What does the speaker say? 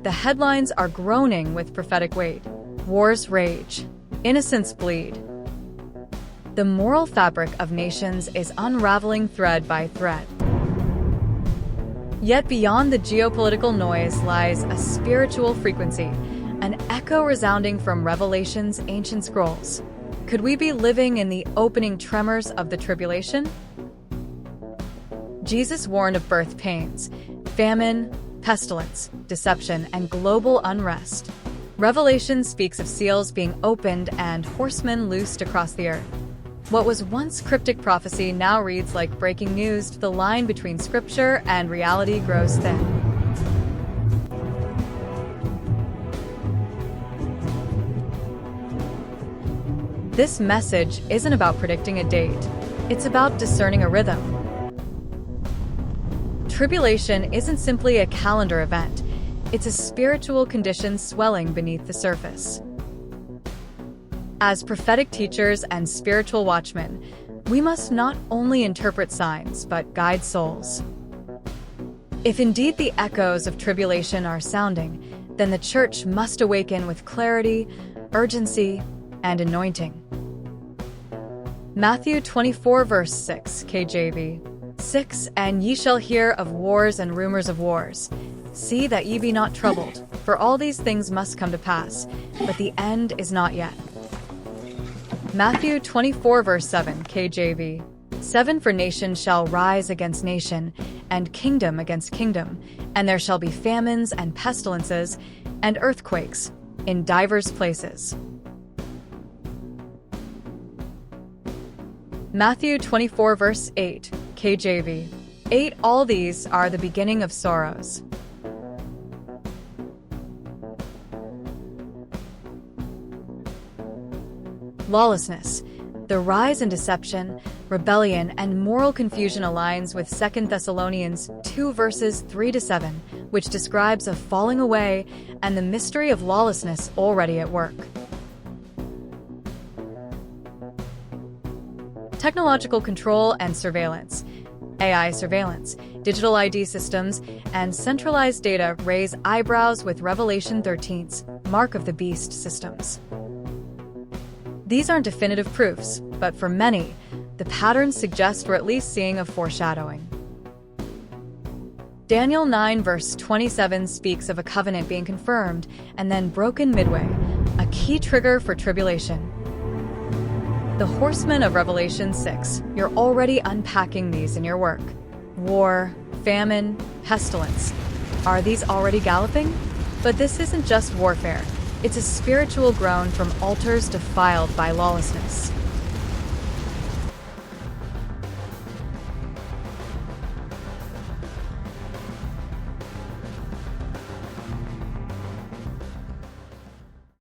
The headlines are groaning with prophetic weight. Wars rage. Innocents bleed. The moral fabric of nations is unraveling thread by thread. Yet beyond the geopolitical noise lies a spiritual frequency, an echo resounding from Revelation's ancient scrolls. Could we be living in the opening tremors of the tribulation? Jesus warned of birth pains, famine, pestilence, deception, and global unrest. Revelation speaks of seals being opened and horsemen loosed across the earth. What was once cryptic prophecy now reads like breaking news. The line between scripture and reality grows thin. This message isn't about predicting a date. It's about discerning a rhythm. Tribulation isn't simply a calendar event. It's a spiritual condition swelling beneath the surface. As prophetic teachers and spiritual watchmen, we must not only interpret signs, but guide souls. If indeed the echoes of tribulation are sounding, then the church must awaken with clarity, urgency, and anointing. Matthew 24 verse 6 KJV. 6 And ye shall hear of wars and rumors of wars. See that ye be not troubled, for all these things must come to pass, but the end is not yet. Matthew 24 verse 7 KJV. 7 For nation shall rise against nation, and kingdom against kingdom, and there shall be famines and pestilences, and earthquakes, in divers places. Matthew 24 verse 8 KJV. 8 All these are the beginning of sorrows. Lawlessness. The rise in deception, rebellion, and moral confusion aligns with 2 Thessalonians 2 verses 3-7, which describes a falling away and the mystery of lawlessness already at work. Technological control and surveillance. AI surveillance, digital ID systems, and centralized data raise eyebrows with Revelation 13's Mark of the Beast systems. These aren't definitive proofs, but for many, the patterns suggest we're at least seeing a foreshadowing. Daniel 9 verse 27 speaks of a covenant being confirmed and then broken midway, a key trigger for tribulation. The horsemen of Revelation 6, you're already unpacking these in your work. War, famine, pestilence. Are these already galloping? But this isn't just warfare. It's a spiritual groan from altars defiled by lawlessness.